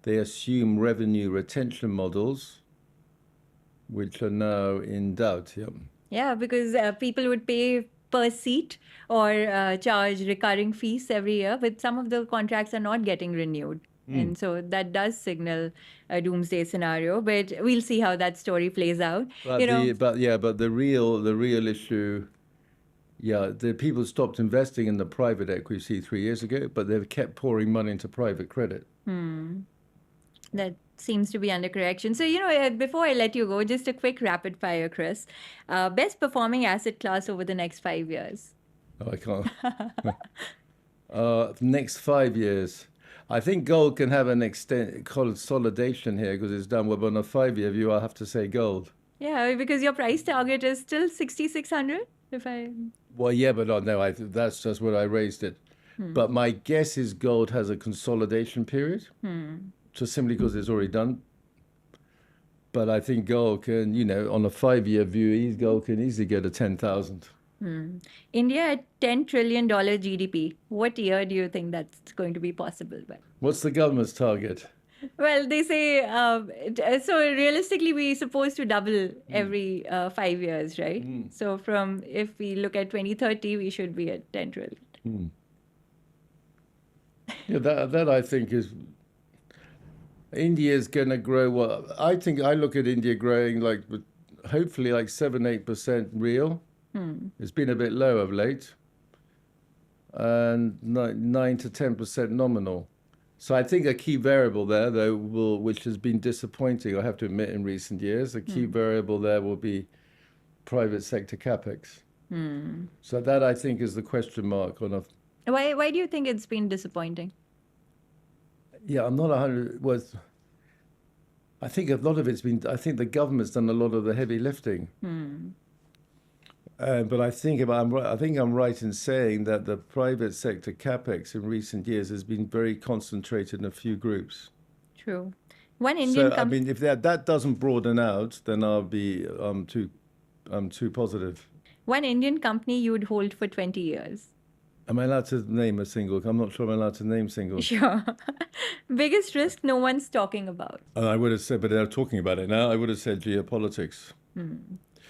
they assume revenue retention models, which are now in doubt. Yeah. Yeah, because people would pay per seat or charge recurring fees every year, but some of the contracts are not getting renewed. And so that does signal a doomsday scenario, but we'll see how that story plays out. But You know, the real issue, the people stopped investing in the private equity 3 years ago, but they've kept pouring money into private credit. that seems to be under correction. So, before I let you go, just a quick rapid fire, Chris. Best performing asset class over the next 5 years? Oh, I can't. Next 5 years. I think gold can have an consolidation here because it's done well. But on a 5-year view, I'll have to say gold. Yeah, because your price target is still 6,600. Well, yeah, but no, that's just what I raised it. But my guess is gold has a consolidation period, just simply because it's already done. But I think gold can, on a 5-year view, gold can easily get to 10,000. India at $10 trillion GDP. What year do you think that's going to be possible by? What's the government's target? Well, they say, so realistically, we're supposed to double every 5 years, right? So if we look at 2030, we should be at 10 trillion. Yeah, that I think is, India's going to grow. Well, I think I look at India growing hopefully 7-8% real. It's been a bit low of late, and 9 to 10% nominal. So I think a key variable there, though, which has been disappointing, I have to admit, in recent years, a key variable there will be private sector CapEx. So that, I think, is the question mark on a... Why do you think it's been disappointing? Yeah, I'm not 100... Well, I think a lot of it's been... I think the government's done a lot of the heavy lifting. But I think I'm right in saying that the private sector capex in recent years has been very concentrated in a few groups. True. One Indian So I mean, if that doesn't broaden out, then I'm too positive. One Indian company you would hold for 20 years. Am I allowed to name a single? I'm not sure I'm allowed to name singles. Sure. Biggest risk no one's talking about. And I would have said, but they're talking about it now. I would have said geopolitics.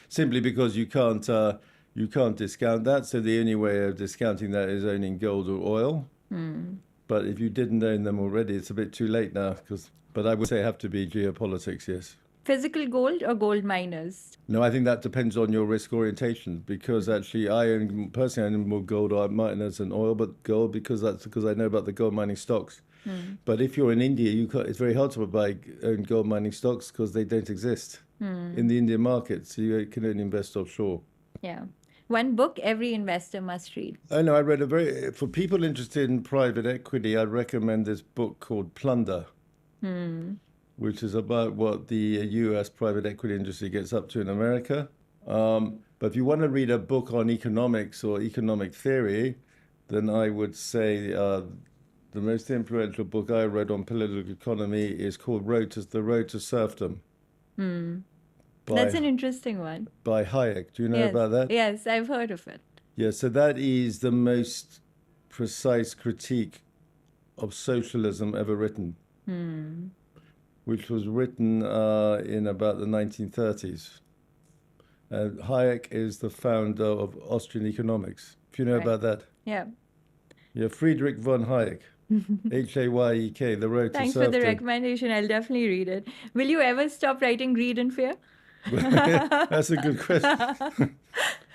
Simply because you can't discount that. So the only way of discounting that is owning gold or oil. But if you didn't own them already, it's a bit too late now. But I would say it have to be geopolitics, yes. Physical gold or gold miners? No, I think that depends on your risk orientation. Because actually, personally, I own more gold miners than oil, but gold because I know about the gold mining stocks. But if you're in India, it's very hard to own gold mining stocks because they don't exist in the Indian market. So you can only invest offshore. Yeah. One book every investor must read. Oh no, I read for people interested in private equity, I'd recommend this book called Plunder, which is about what the US private equity industry gets up to in America. But if you want to read a book on economics or economic theory, then I would say the most influential book I read on political economy is called The Road to Serfdom. That's an interesting one. By Hayek. Do you know about that? Yes, I've heard of it. Yeah, so that is the most precise critique of socialism ever written, which was written in about the 1930s. Hayek is the founder of Austrian economics. If you know about that. Yeah. Yeah, Friedrich von Hayek. Hayek, The Road to Thanks for the Serfdom. recommendation. I'll definitely read it. Will you ever stop writing Greed and Fear? That's a good question.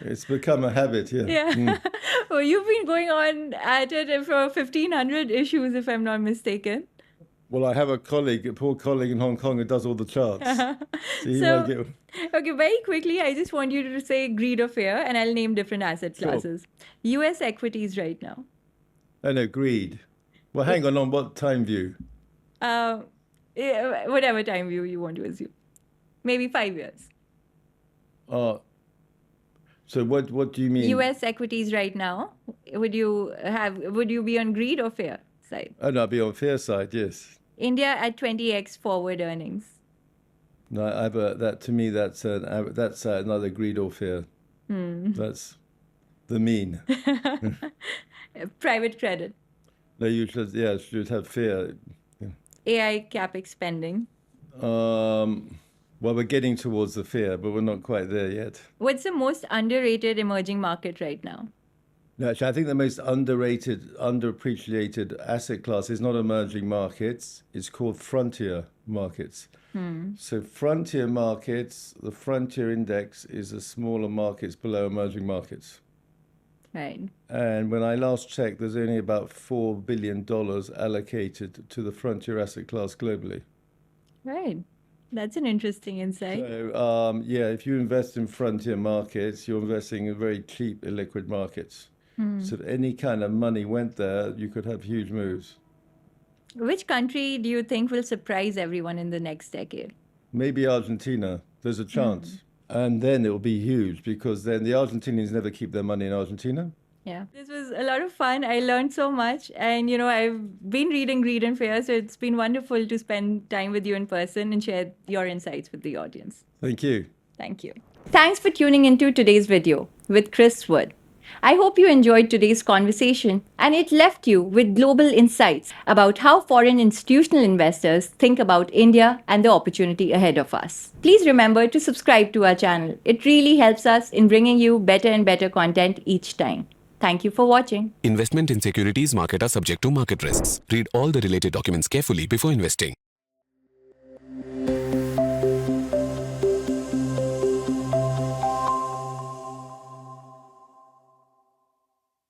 It's become a habit, yeah. Yeah. Well, you've been going on at it for 1,500 issues, if I'm not mistaken. Well, I have a poor colleague in Hong Kong who does all the charts. So he So- might get... Okay, very quickly, I just want you to say greed or fear, and I'll name different asset Sure. classes. US equities right now. Oh, no, greed. Well, hang on what time view? Yeah, whatever time view you want to assume. Maybe 5 years. So what do you mean? US equities right now. Would you be on greed or fear side? Oh, no, I'd be on fear side, yes. India at 20x forward earnings. No, to me, that's another greed or fear. That's the mean. Private credit. No, you should have fear. AI CapEx spending. Well, we're getting towards the fear, but we're not quite there yet. What's the most underrated emerging market right now? No, actually, I think the most underrated, underappreciated asset class is not emerging markets. It's called frontier markets. So frontier markets, the frontier index is the smaller markets below emerging markets. Right. And when I last checked, there's only about $4 billion allocated to the frontier asset class globally. Right. That's an interesting insight. So, if you invest in frontier markets, you're investing in very cheap, illiquid markets. So if any kind of money went there, you could have huge moves. Which country do you think will surprise everyone in the next decade? Maybe Argentina. There's a chance. And then it will be huge because then the Argentinians never keep their money in Argentina. Yeah. This was a lot of fun. I learned so much. And, I've been reading Greed and Fear, so it's been wonderful to spend time with you in person and share your insights with the audience. Thank you. Thank you. Thanks for tuning into today's video with Chris Wood. I hope you enjoyed today's conversation and it left you with global insights about how foreign institutional investors think about India and the opportunity ahead of us. Please remember to subscribe to our channel. It really helps us in bringing you better and better content each time. Thank you for watching. Investment in securities market are subject to market risks. Read all the related documents carefully before investing.